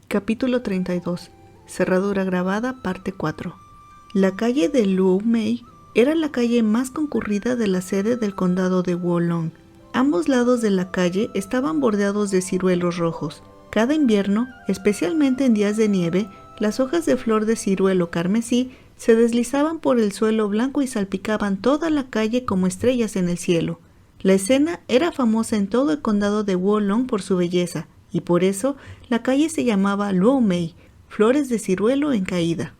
Capítulo 32. Cerradura grabada, parte 4. La calle de Luo Mei era la calle más concurrida de la sede del condado de Wolong. Ambos lados de la calle estaban bordeados de ciruelos rojos. Cada invierno, especialmente en días de nieve, las hojas de flor de ciruelo carmesí se deslizaban por el suelo blanco y salpicaban toda la calle como estrellas en el cielo. La escena era famosa en todo el condado de Wolong por su belleza, y por eso la calle se llamaba Luo Mei, flores de ciruelo en caída.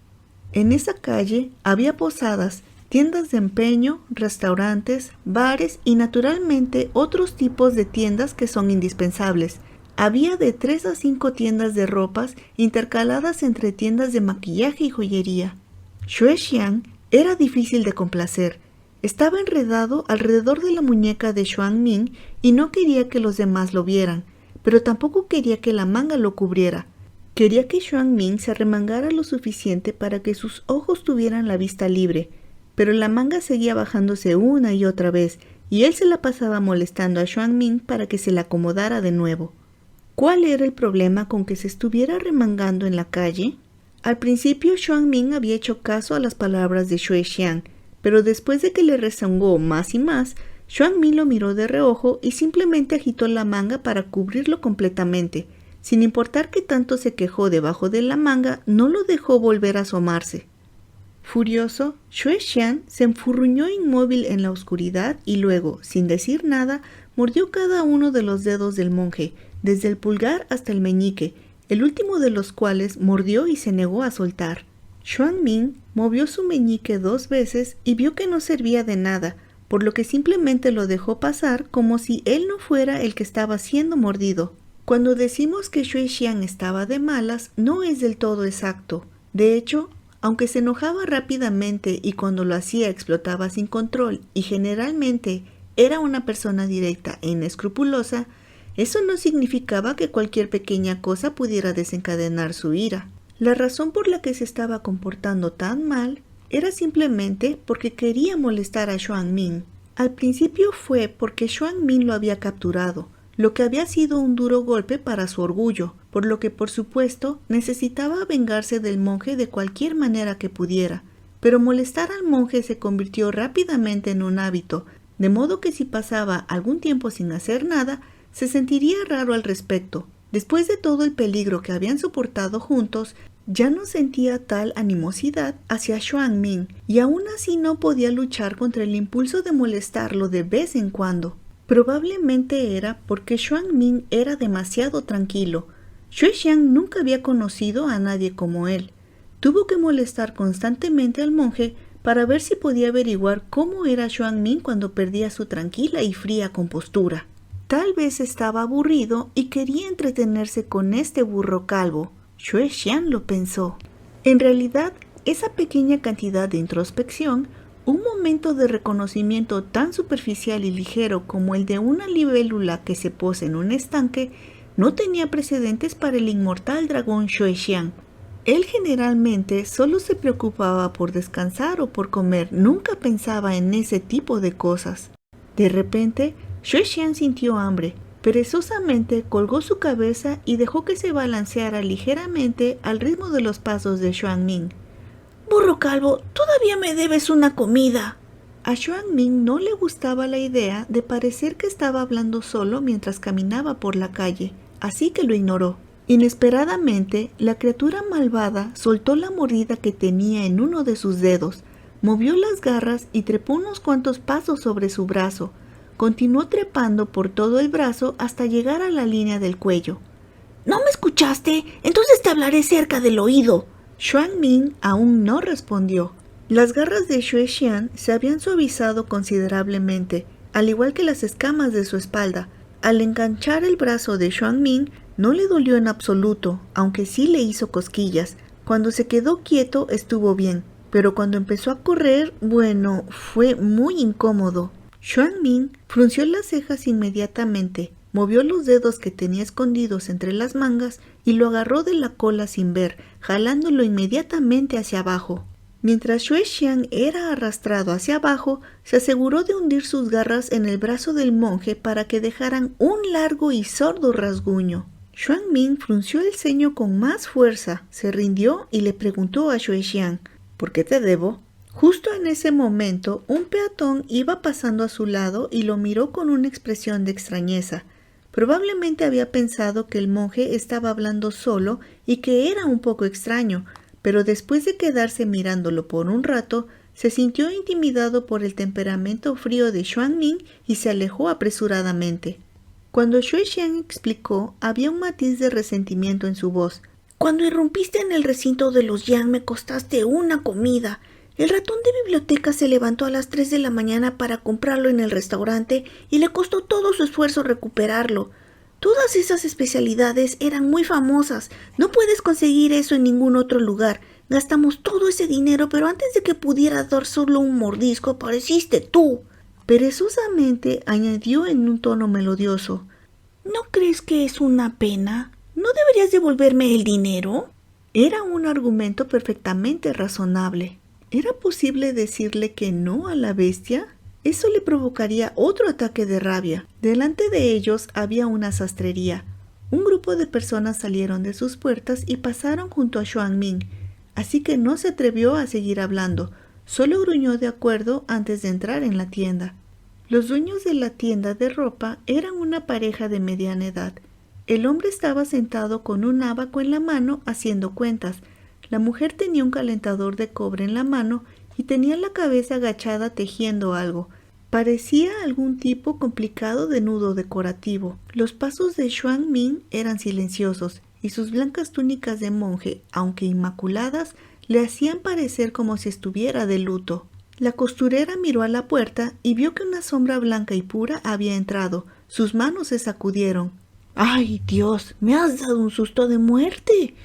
En esa calle había posadas, tiendas de empeño, restaurantes, bares y naturalmente otros tipos de tiendas que son indispensables. Había de 3 a 5 tiendas de ropas intercaladas entre tiendas de maquillaje y joyería. Xue Xiang era difícil de complacer. Estaba enredado alrededor de la muñeca de Xuan Ming y no quería que los demás lo vieran, pero tampoco quería que la manga lo cubriera. Quería que Xuan Ming se arremangara lo suficiente para que sus ojos tuvieran la vista libre, pero la manga seguía bajándose una y otra vez, y él se la pasaba molestando a Xuan Ming para que se la acomodara de nuevo. ¿Cuál era el problema con que se estuviera remangando en la calle? Al principio Xuan Ming había hecho caso a las palabras de Xue Xiang, pero después de que le rezongó más y más, Xuan Ming lo miró de reojo y simplemente agitó la manga para cubrirlo completamente. Sin importar que tanto se quejó debajo de la manga, no lo dejó volver a asomarse. Furioso, Xue Xiang se enfurruñó inmóvil en la oscuridad y luego, sin decir nada, mordió cada uno de los dedos del monje, desde el pulgar hasta el meñique, el último de los cuales mordió y se negó a soltar. Xuan Ming movió su meñique 2 veces y vio que no servía de nada, por lo que simplemente lo dejó pasar como si él no fuera el que estaba siendo mordido. Cuando decimos que Xue Xiang estaba de malas, no es del todo exacto. De hecho, aunque se enojaba rápidamente y cuando lo hacía explotaba sin control y generalmente era una persona directa e inescrupulosa, eso no significaba que cualquier pequeña cosa pudiera desencadenar su ira. La razón por la que se estaba comportando tan mal era simplemente porque quería molestar a Xuan Ming. Al principio fue porque Xuan Ming lo había capturado, lo que había sido un duro golpe para su orgullo, por lo que por supuesto necesitaba vengarse del monje de cualquier manera que pudiera. Pero molestar al monje se convirtió rápidamente en un hábito, de modo que si pasaba algún tiempo sin hacer nada, se sentiría raro al respecto. Después de todo el peligro que habían soportado juntos, ya no sentía tal animosidad hacia Xuan Ming y aún así no podía luchar contra el impulso de molestarlo de vez en cuando. Probablemente era porque Xuan Ming era demasiado tranquilo. Xue Xiang nunca había conocido a nadie como él. Tuvo que molestar constantemente al monje para ver si podía averiguar cómo era Xuan Ming cuando perdía su tranquila y fría compostura. Tal vez estaba aburrido y quería entretenerse con este burro calvo. Xue Xiang lo pensó. En realidad, esa pequeña cantidad de introspección, un momento de reconocimiento tan superficial y ligero como el de una libélula que se posa en un estanque, no tenía precedentes para el inmortal dragón Xue Xiang. Él generalmente solo se preocupaba por descansar o por comer, nunca pensaba en ese tipo de cosas. De repente, Xue Xiang sintió hambre. Perezosamente colgó su cabeza y dejó que se balanceara ligeramente al ritmo de los pasos de Xuan Ming. «Burro calvo, todavía me debes una comida». A Xuan Ming no le gustaba la idea de parecer que estaba hablando solo mientras caminaba por la calle, así que lo ignoró. Inesperadamente, la criatura malvada soltó la mordida que tenía en uno de sus dedos, movió las garras y trepó unos cuantos pasos sobre su brazo. Continuó trepando por todo el brazo hasta llegar a la línea del cuello. «¿No me escuchaste? Entonces te hablaré cerca del oído». Xuan Ming aún no respondió. Las garras de Xue Xiang se habían suavizado considerablemente, al igual que las escamas de su espalda. Al enganchar el brazo de Xuan Ming, no le dolió en absoluto, aunque sí le hizo cosquillas. Cuando se quedó quieto estuvo bien, pero cuando empezó a correr, bueno, fue muy incómodo. Xuan Ming frunció las cejas inmediatamente, movió los dedos que tenía escondidos entre las mangas y lo agarró de la cola sin ver, jalándolo inmediatamente hacia abajo. Mientras Xue Xiang era arrastrado hacia abajo, se aseguró de hundir sus garras en el brazo del monje para que dejaran un largo y sordo rasguño. Xuanming frunció el ceño con más fuerza, se rindió y le preguntó a Xuexiang: ¿por qué te debo? Justo en ese momento, un peatón iba pasando a su lado y lo miró con una expresión de extrañeza. Probablemente había pensado que el monje estaba hablando solo y que era un poco extraño, pero después de quedarse mirándolo por un rato, se sintió intimidado por el temperamento frío de Xuanming y se alejó apresuradamente. Cuando Xuexiang explicó, había un matiz de resentimiento en su voz. Cuando irrumpiste en el recinto de los Yang me costaste una comida. El ratón de biblioteca se levantó a las 3 de la mañana para comprarlo en el restaurante y le costó todo su esfuerzo recuperarlo. Todas esas especialidades eran muy famosas. No puedes conseguir eso en ningún otro lugar. Gastamos todo ese dinero, pero antes de que pudiera dar solo un mordisco, apareciste tú. Perezosamente añadió en un tono melodioso: ¿no crees que es una pena? ¿No deberías devolverme el dinero? Era un argumento perfectamente razonable. ¿Era posible decirle que no a la bestia? Eso le provocaría otro ataque de rabia. Delante de ellos había una sastrería. Un grupo de personas salieron de sus puertas y pasaron junto a Xuanming, así que no se atrevió a seguir hablando. Solo gruñó de acuerdo antes de entrar en la tienda. Los dueños de la tienda de ropa eran una pareja de mediana edad. El hombre estaba sentado con un abaco en la mano haciendo cuentas. La mujer tenía un calentador de cobre en la mano y tenía la cabeza agachada tejiendo algo. Parecía algún tipo complicado de nudo decorativo. Los pasos de Xuanming eran silenciosos y sus blancas túnicas de monje, aunque inmaculadas, le hacían parecer como si estuviera de luto. La costurera miró a la puerta y vio que una sombra blanca y pura había entrado. Sus manos se sacudieron. ¡Ay, Dios! ¡Me has dado un susto de muerte!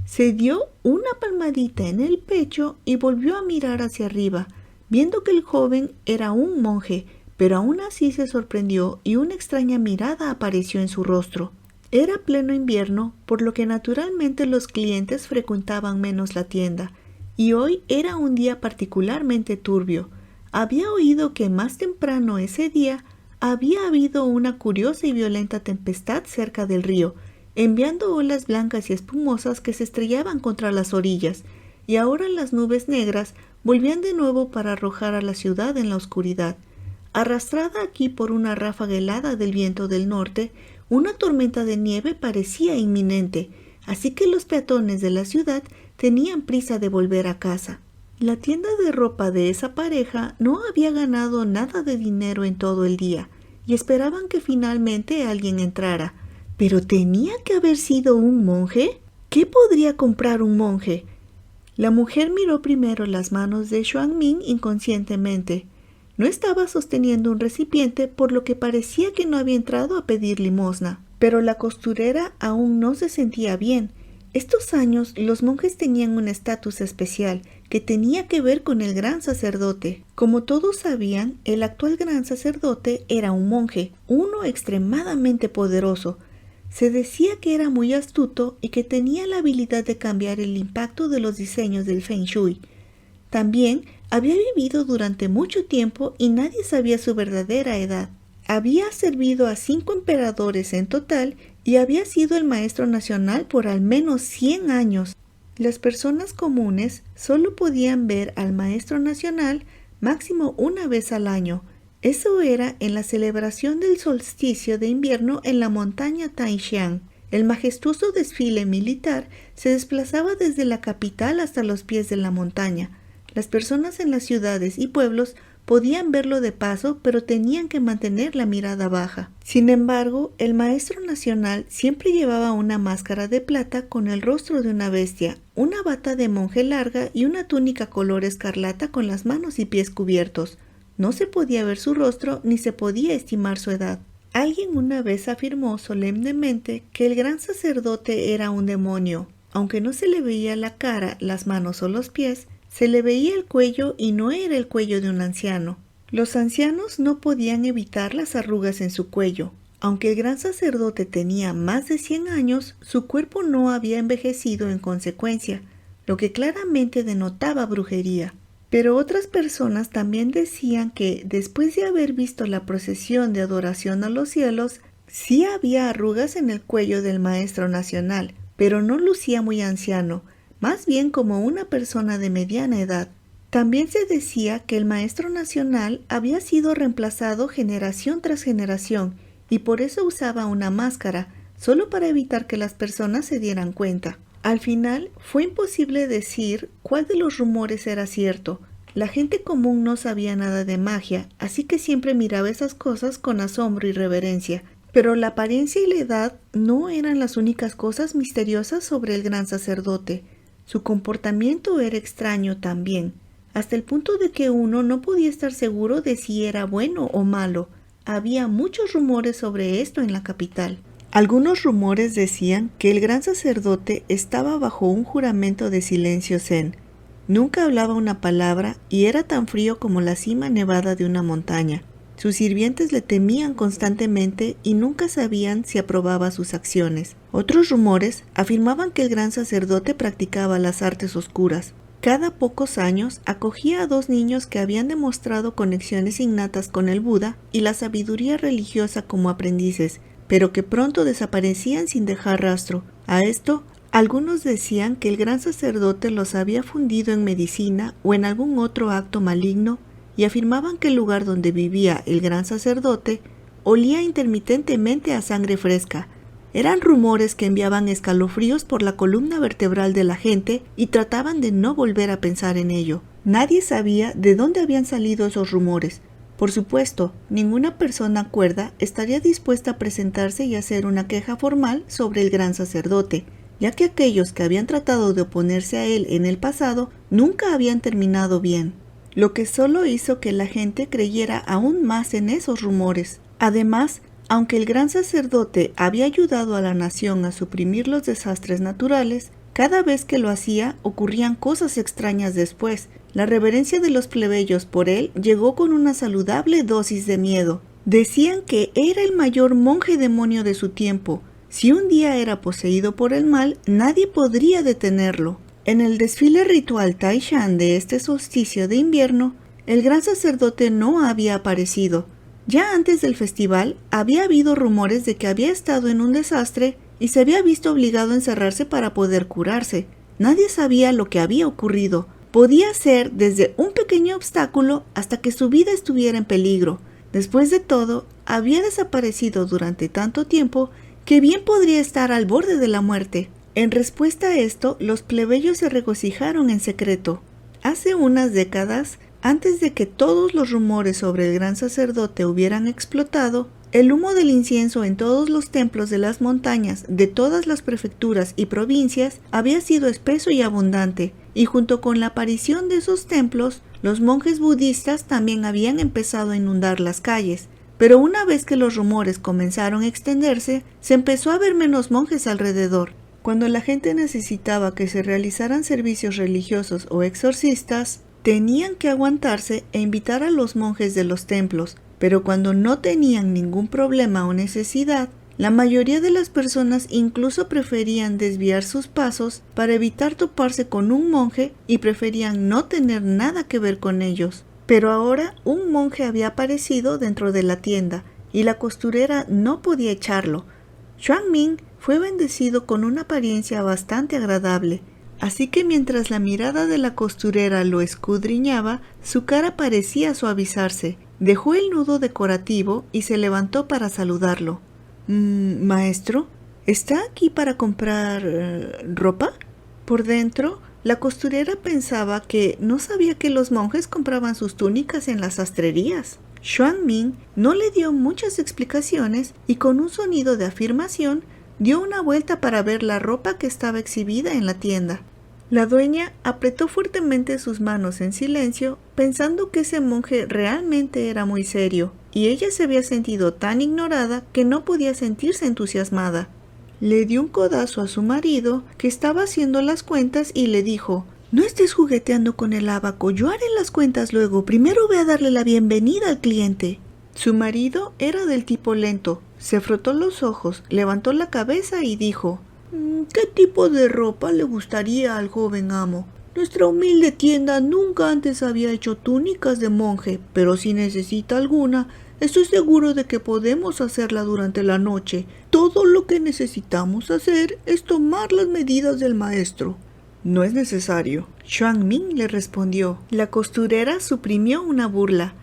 Se dio una palmadita en el pecho y volvió a mirar hacia arriba, viendo que el joven era un monje, pero aún así se sorprendió y una extraña mirada apareció en su rostro. Era pleno invierno, por lo que naturalmente los clientes frecuentaban menos la tienda, y hoy era un día particularmente turbio. Había oído que más temprano ese día había habido una curiosa y violenta tempestad cerca del río, enviando olas blancas y espumosas que se estrellaban contra las orillas, y ahora las nubes negras volvían de nuevo para arrojar a la ciudad en la oscuridad. Arrastrada aquí por una ráfaga helada del viento del norte, una tormenta de nieve parecía inminente, así que los peatones de la ciudad tenían prisa de volver a casa. La tienda de ropa de esa pareja no había ganado nada de dinero en todo el día, y esperaban que finalmente alguien entrara. ¿Pero tenía que haber sido un monje? ¿Qué podría comprar un monje? La mujer miró primero las manos de Xuanming inconscientemente. No estaba sosteniendo un recipiente, por lo que parecía que no había entrado a pedir limosna. Pero la costurera aún no se sentía bien. Estos años los monjes tenían un estatus especial que tenía que ver con el gran sacerdote. Como todos sabían, el actual gran sacerdote era un monje, uno extremadamente poderoso. Se decía que era muy astuto y que tenía la habilidad de cambiar el impacto de los diseños del Feng Shui. También había vivido durante mucho tiempo y nadie sabía su verdadera edad. Había servido a 5 emperadores en total y había sido el maestro nacional por al menos 100 años. Las personas comunes solo podían ver al maestro nacional máximo una vez al año. Eso era en la celebración del solsticio de invierno en la montaña Taishan. El majestuoso desfile militar se desplazaba desde la capital hasta los pies de la montaña. Las personas en las ciudades y pueblos podían verlo de paso, pero tenían que mantener la mirada baja. Sin embargo, el maestro nacional siempre llevaba una máscara de plata con el rostro de una bestia, una bata de monje larga y una túnica color escarlata con las manos y pies cubiertos. No se podía ver su rostro ni se podía estimar su edad. Alguien una vez afirmó solemnemente que el gran sacerdote era un demonio. Aunque no se le veía la cara, las manos o los pies, se le veía el cuello y no era el cuello de un anciano. Los ancianos no podían evitar las arrugas en su cuello. Aunque el gran sacerdote tenía más de 100 años, su cuerpo no había envejecido en consecuencia, lo que claramente denotaba brujería. Pero otras personas también decían que, después de haber visto la procesión de adoración a los cielos, Sí había arrugas en el cuello del maestro nacional, pero no lucía muy anciano, más bien como una persona de mediana edad. También se decía que el maestro nacional había sido reemplazado generación tras generación y por eso usaba una máscara, solo para evitar que las personas se dieran cuenta. Al final, fue imposible decir cuál de los rumores era cierto. La gente común no sabía nada de magia, así que siempre miraba esas cosas con asombro y reverencia. Pero la apariencia y la edad no eran las únicas cosas misteriosas sobre el gran sacerdote. Su comportamiento era extraño también, hasta el punto de que uno no podía estar seguro de si era bueno o malo. Había muchos rumores sobre esto en la capital. Algunos rumores decían que el gran sacerdote estaba bajo un juramento de silencio zen. Nunca hablaba una palabra y era tan frío como la cima nevada de una montaña. Sus sirvientes le temían constantemente y nunca sabían si aprobaba sus acciones. Otros rumores afirmaban que el gran sacerdote practicaba las artes oscuras. Cada pocos años acogía a 2 niños que habían demostrado conexiones innatas con el Buda y la sabiduría religiosa como aprendices, pero que pronto desaparecían sin dejar rastro. A esto, algunos decían que el gran sacerdote los había fundido en medicina o en algún otro acto maligno y afirmaban que el lugar donde vivía el gran sacerdote olía intermitentemente a sangre fresca. Eran rumores que enviaban escalofríos por la columna vertebral de la gente y trataban de no volver a pensar en ello. Nadie sabía de dónde habían salido esos rumores. Por supuesto, ninguna persona cuerda estaría dispuesta a presentarse y hacer una queja formal sobre el gran sacerdote, ya que aquellos que habían tratado de oponerse a él en el pasado nunca habían terminado bien, lo que solo hizo que la gente creyera aún más en esos rumores. Además, aunque el gran sacerdote había ayudado a la nación a suprimir los desastres naturales, cada vez que lo hacía ocurrían cosas extrañas después. La reverencia de los plebeyos por él llegó con una saludable dosis de miedo. Decían que era el mayor monje demonio de su tiempo. Si un día era poseído por el mal, nadie podría detenerlo. En el desfile ritual Taishan de este solsticio de invierno, el gran sacerdote no había aparecido. Ya antes del festival había habido rumores de que había estado en un desastre y se había visto obligado a encerrarse para poder curarse. Nadie sabía lo que había ocurrido. Podía ser desde un pequeño obstáculo hasta que su vida estuviera en peligro. Después de todo, había desaparecido durante tanto tiempo que bien podría estar al borde de la muerte. En respuesta a esto, los plebeyos se regocijaron en secreto. Hace unas décadas, antes de que todos los rumores sobre el gran sacerdote hubieran explotado, el humo del incienso en todos los templos de las montañas de todas las prefecturas y provincias había sido espeso y abundante, y junto con la aparición de esos templos, los monjes budistas también habían empezado a inundar las calles. Pero una vez que los rumores comenzaron a extenderse, se empezó a ver menos monjes alrededor. Cuando la gente necesitaba que se realizaran servicios religiosos o exorcistas, tenían que aguantarse e invitar a los monjes de los templos, pero cuando no tenían ningún problema o necesidad, la mayoría de las personas incluso preferían desviar sus pasos para evitar toparse con un monje y preferían no tener nada que ver con ellos. Pero ahora un monje había aparecido dentro de la tienda y la costurera no podía echarlo. Xuanming fue bendecido con una apariencia bastante agradable, así que mientras la mirada de la costurera lo escudriñaba, su cara parecía suavizarse. Dejó el nudo decorativo y se levantó para saludarlo. «Maestro, ¿está aquí para comprar ropa?» Por dentro, la costurera pensaba que no sabía que los monjes compraban sus túnicas en las sastrerías. Xuanming no le dio muchas explicaciones y con un sonido de afirmación dio una vuelta para ver la ropa que estaba exhibida en la tienda. La dueña apretó fuertemente sus manos en silencio, pensando que ese monje realmente era muy serio, y ella se había sentido tan ignorada que no podía sentirse entusiasmada. Le dio un codazo a su marido, que estaba haciendo las cuentas, y le dijo: «No estés jugueteando con el ábaco, yo haré las cuentas luego, primero voy a darle la bienvenida al cliente». Su marido era del tipo lento, se frotó los ojos, levantó la cabeza y dijo: «¿Qué tipo de ropa le gustaría al joven amo? Nuestra humilde tienda nunca antes había hecho túnicas de monje, pero si necesita alguna, Estoy seguro de que podemos hacerla durante la noche. Todo lo que necesitamos hacer es tomar las medidas del maestro. No es necesario. Xuan Ming le respondió. La costurera suprimió una burla.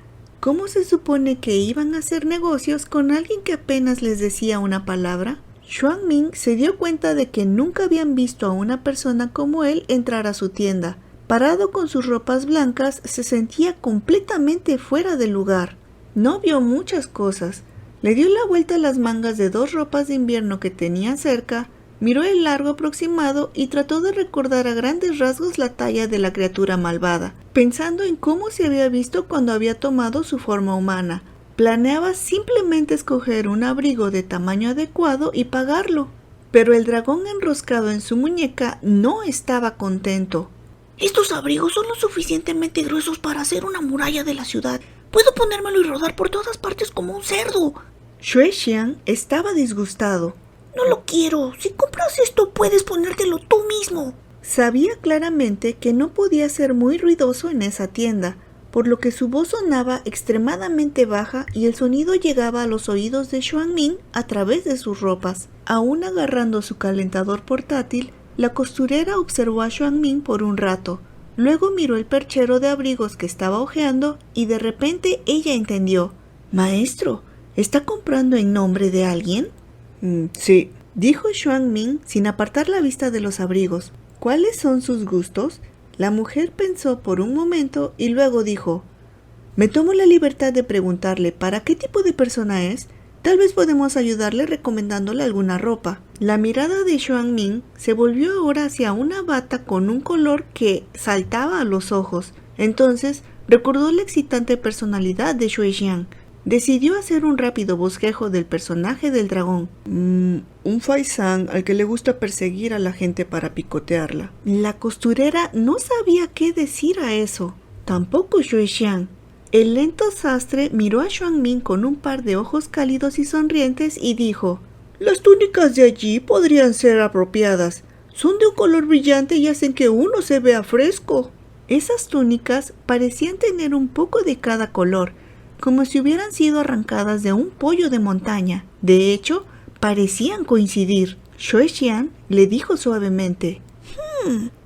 ¿Cómo se supone que iban a hacer negocios con alguien que apenas les decía una palabra? Xuan Ming se dio cuenta de que nunca habían visto a una persona como él entrar a su tienda. Parado con sus ropas blancas, se sentía completamente fuera de lugar. No vio muchas cosas. Le dio la vuelta a las mangas de 2 ropas de invierno que tenía cerca, miró el largo aproximado y trató de recordar a grandes rasgos la talla de la criatura malvada, pensando en cómo se había visto cuando había tomado su forma humana. Planeaba simplemente escoger un abrigo de tamaño adecuado y pagarlo. Pero el dragón enroscado en su muñeca no estaba contento. Estos abrigos son lo suficientemente gruesos para hacer una muralla de la ciudad. Puedo ponérmelo y rodar por todas partes como un cerdo. Xue Xian estaba disgustado. No lo quiero. Si compras esto, puedes ponértelo tú mismo. Sabía claramente que no podía ser muy ruidoso en esa tienda, por lo que su voz sonaba extremadamente baja y el sonido llegaba a los oídos de Xuan Ming a través de sus ropas. Aún agarrando su calentador portátil, la costurera observó a Xuan Ming por un rato. Luego miró el perchero de abrigos que estaba hojeando y de repente ella entendió. «Maestro, ¿está comprando en nombre de alguien?» Sí, dijo Xuan Ming sin apartar la vista de los abrigos. ¿Cuáles son sus gustos? La mujer pensó por un momento y luego dijo: «Me tomo la libertad de preguntarle para qué tipo de persona es. Tal vez podemos ayudarle recomendándole alguna ropa». La mirada de Xuan Ming se volvió ahora hacia una bata con un color que saltaba a los ojos. Entonces recordó la excitante personalidad de Xue Xian. Decidió hacer un rápido bosquejo del personaje del dragón. Un faisán al que le gusta perseguir a la gente para picotearla. La costurera no sabía qué decir a eso. Tampoco Xue Xian. El lento sastre miró a Xuan Ming con un par de ojos cálidos y sonrientes y dijo: «Las túnicas de allí podrían ser apropiadas. Son de un color brillante y hacen que uno se vea fresco». Esas túnicas parecían tener un poco de cada color, como si hubieran sido arrancadas de un pollo de montaña. De hecho, parecían coincidir. Xue Xian le dijo suavemente: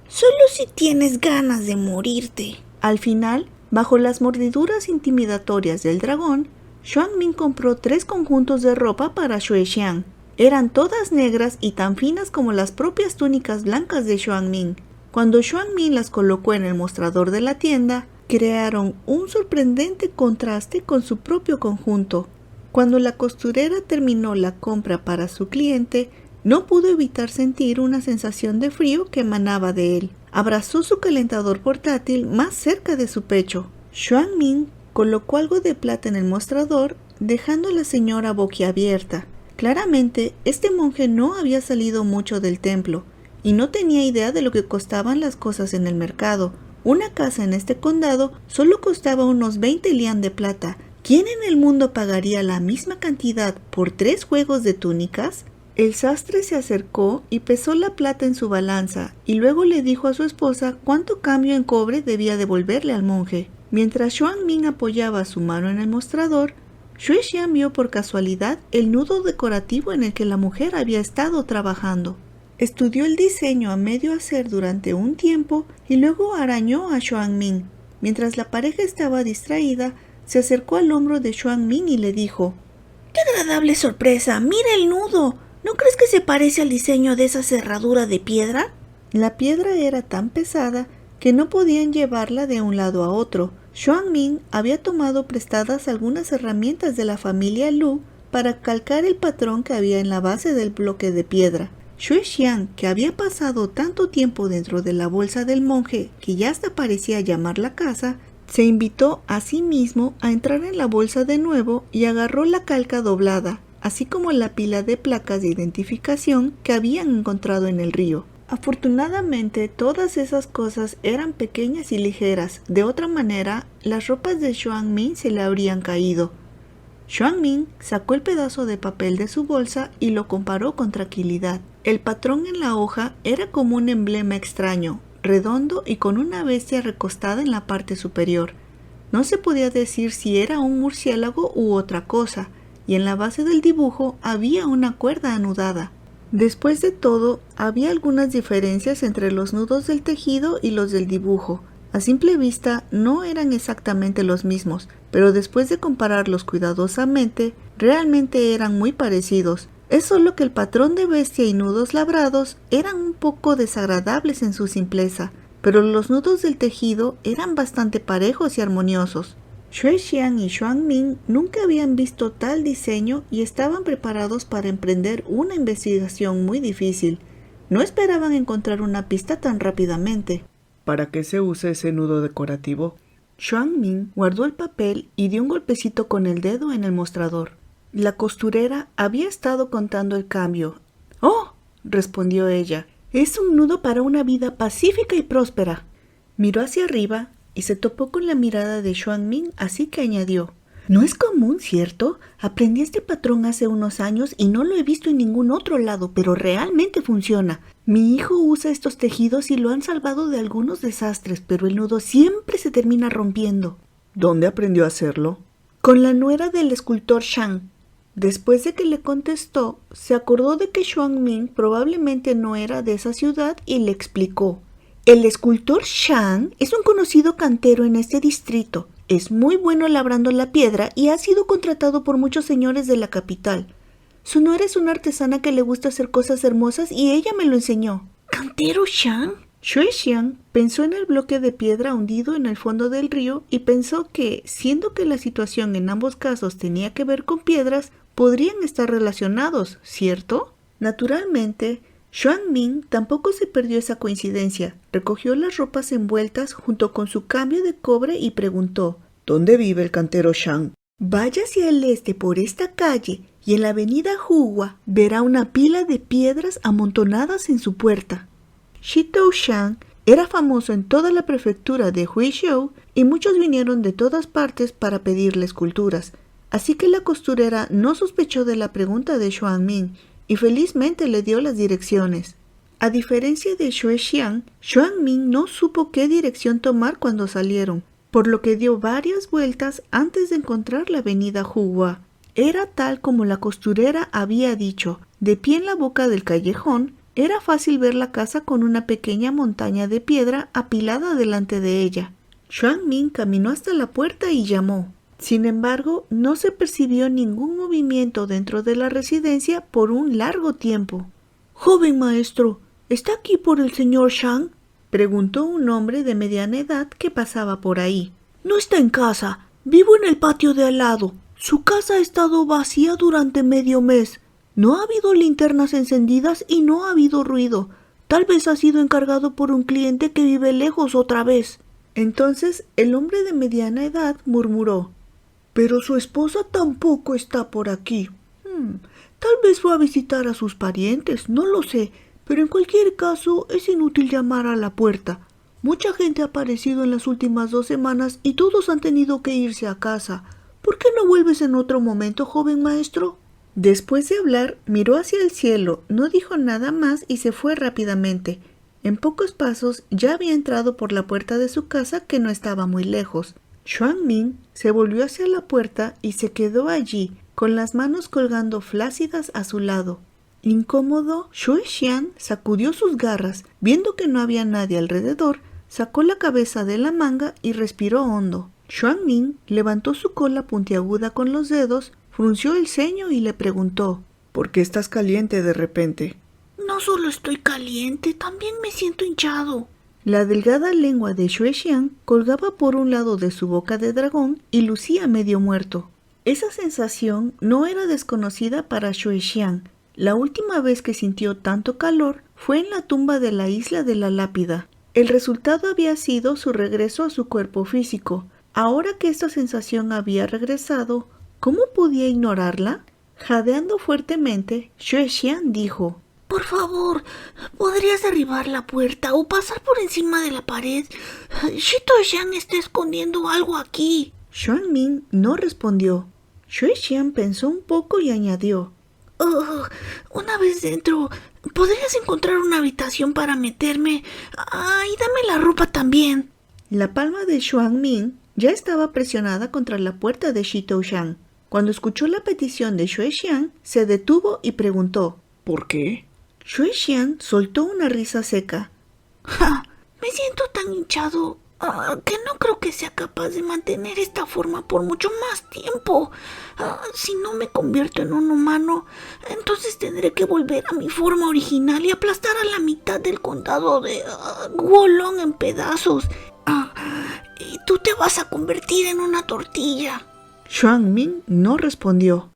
Solo si tienes ganas de morirte. Al final, bajo las mordiduras intimidatorias del dragón, Xuan Ming compró 3 conjuntos de ropa para Xue Xian. Eran todas negras y tan finas como las propias túnicas blancas de Xuan Ming. Cuando Xuan Ming las colocó en el mostrador de la tienda, crearon un sorprendente contraste con su propio conjunto. Cuando la costurera terminó la compra para su cliente, no pudo evitar sentir una sensación de frío que emanaba de él. Abrazó su calentador portátil más cerca de su pecho. Xuan Ming colocó algo de plata en el mostrador, dejando a la señora boquiabierta. Claramente, este monje no había salido mucho del templo y no tenía idea de lo que costaban las cosas en el mercado. Una casa en este condado solo costaba unos 20 lian de plata. ¿Quién en el mundo pagaría la misma cantidad por 3 juegos de túnicas? El sastre se acercó y pesó la plata en su balanza y luego le dijo a su esposa cuánto cambio en cobre debía devolverle al monje. Mientras Xuan Ming apoyaba su mano en el mostrador, Xue Xian vio por casualidad el nudo decorativo en el que la mujer había estado trabajando. Estudió el diseño a medio hacer durante un tiempo y luego arañó a Xuan Ming. Mientras la pareja estaba distraída, se acercó al hombro de Xuan Ming y le dijo: ¡Qué agradable sorpresa! ¡Mira el nudo! ¿No crees que se parece al diseño de esa cerradura de piedra? La piedra era tan pesada que no podían llevarla de un lado a otro. Xuan Ming había tomado prestadas algunas herramientas de la familia Lu para calcar el patrón que había en la base del bloque de piedra. Xue Xian, que había pasado tanto tiempo dentro de la bolsa del monje que ya hasta parecía llamar la casa, se invitó a sí mismo a entrar en la bolsa de nuevo y agarró la calca doblada, así como la pila de placas de identificación que habían encontrado en el río. Afortunadamente, todas esas cosas eran pequeñas y ligeras. De otra manera, las ropas de Xuan Ming se le habrían caído. Xuan Ming sacó el pedazo de papel de su bolsa y lo comparó con tranquilidad. El patrón en la hoja era como un emblema extraño, redondo y con una bestia recostada en la parte superior. No se podía decir si era un murciélago u otra cosa, y en la base del dibujo había una cuerda anudada. Después de todo, había algunas diferencias entre los nudos del tejido y los del dibujo. A simple vista no eran exactamente los mismos, pero después de compararlos cuidadosamente, realmente eran muy parecidos. Es solo que el patrón de bestia y nudos labrados eran un poco desagradables en su simpleza, pero los nudos del tejido eran bastante parejos y armoniosos. Xue Xian y Xuan Ming nunca habían visto tal diseño y estaban preparados para emprender una investigación muy difícil. No esperaban encontrar una pista tan rápidamente. ¿Para qué se usa ese nudo decorativo? Xuan Ming guardó el papel y dio un golpecito con el dedo en el mostrador. La costurera había estado contando el cambio. «¡Oh!», respondió ella. «Es un nudo para una vida pacífica y próspera». Miró hacia arriba y se topó con la mirada de Xuan Ming, así que añadió: «No es común, ¿cierto? Aprendí este patrón hace unos años y no lo he visto en ningún otro lado, pero realmente funciona. Mi hijo usa estos tejidos y lo han salvado de algunos desastres, pero el nudo siempre se termina rompiendo». ¿Dónde aprendió a hacerlo? «Con la nuera del escultor Shang». Después de que le contestó, se acordó de que Xuan Ming probablemente no era de esa ciudad y le explicó: «El escultor Shang es un conocido cantero en este distrito. Es muy bueno labrando la piedra y ha sido contratado por muchos señores de la capital. Su nuera es una artesana que le gusta hacer cosas hermosas y ella me lo enseñó». ¿Cantero Shang? Xue Xian pensó en el bloque de piedra hundido en el fondo del río y pensó que, siendo que la situación en ambos casos tenía que ver con piedras, podrían estar relacionados, ¿cierto? Naturalmente, Xuan Ming tampoco se perdió esa coincidencia. Recogió las ropas envueltas junto con su cambio de cobre y preguntó: ¿Dónde vive el cantero Shang? «Vaya hacia el este por esta calle y en la avenida Hua verá una pila de piedras amontonadas en su puerta». Shitou Shang era famoso en toda la prefectura de Huizhou y muchos vinieron de todas partes para pedirle esculturas. Así que la costurera no sospechó de la pregunta de Xuan Ming y felizmente le dio las direcciones. A diferencia de Xue Xian, Xuan Ming no supo qué dirección tomar cuando salieron, por lo que dio varias vueltas antes de encontrar la avenida Hua. Era tal como la costurera había dicho. De pie en la boca del callejón, era fácil ver la casa con una pequeña montaña de piedra apilada delante de ella. Xuan Ming caminó hasta la puerta y llamó. Sin embargo, no se percibió ningún movimiento dentro de la residencia por un largo tiempo. «Joven maestro, ¿está aquí por el señor Shang?», preguntó un hombre de mediana edad que pasaba por ahí. «No está en casa. Vivo en el patio de al lado. Su casa ha estado vacía durante medio mes. No ha habido linternas encendidas y no ha habido ruido. Tal vez ha sido encargado por un cliente que vive lejos otra vez». Entonces el hombre de mediana edad murmuró: «Pero su esposa tampoco está por aquí. Tal vez fue a visitar a sus parientes, no lo sé, pero en cualquier caso es inútil llamar a la puerta. Mucha gente ha aparecido en las últimas 2 semanas y todos han tenido que irse a casa. ¿Por qué no vuelves en otro momento, joven maestro?». Después de hablar, miró hacia el cielo, no dijo nada más y se fue rápidamente. En pocos pasos ya había entrado por la puerta de su casa, que no estaba muy lejos. Xuan Ming se volvió hacia la puerta y se quedó allí, con las manos colgando flácidas a su lado. Incómodo, Xue Xian sacudió sus garras. Viendo que no había nadie alrededor, sacó la cabeza de la manga y respiró hondo. Xuan Ming levantó su cola puntiaguda con los dedos, frunció el ceño y le preguntó: ¿Por qué estás caliente de repente? No solo estoy caliente, también me siento hinchado. La delgada lengua de Xue Xian colgaba por un lado de su boca de dragón y lucía medio muerto. Esa sensación no era desconocida para Xue Xian. La última vez que sintió tanto calor fue en la tumba de la isla de la lápida. El resultado había sido su regreso a su cuerpo físico. Ahora que esta sensación había regresado, ¿cómo podía ignorarla? Jadeando fuertemente, Xue Xian dijo: «Por favor, ¿podrías derribar la puerta o pasar por encima de la pared? Shitou Xian está escondiendo algo aquí». Xuan Ming no respondió. Xue Xian pensó un poco y añadió: «Una vez dentro, ¿podrías encontrar una habitación para meterme? Y dame la ropa también». La palma de Xuan Ming ya estaba presionada contra la puerta de Shi Toushan. Cuando escuchó la petición de Xue Xian, se detuvo y preguntó: ¿Por qué? Xue Xian soltó una risa seca. ¡Ja! Me siento tan hinchado que no creo que sea capaz de mantener esta forma por mucho más tiempo. Si no me convierto en un humano, entonces tendré que volver a mi forma original y aplastar a la mitad del condado de Wolong en pedazos. Y tú te vas a convertir en una tortilla. Xuan Ming no respondió.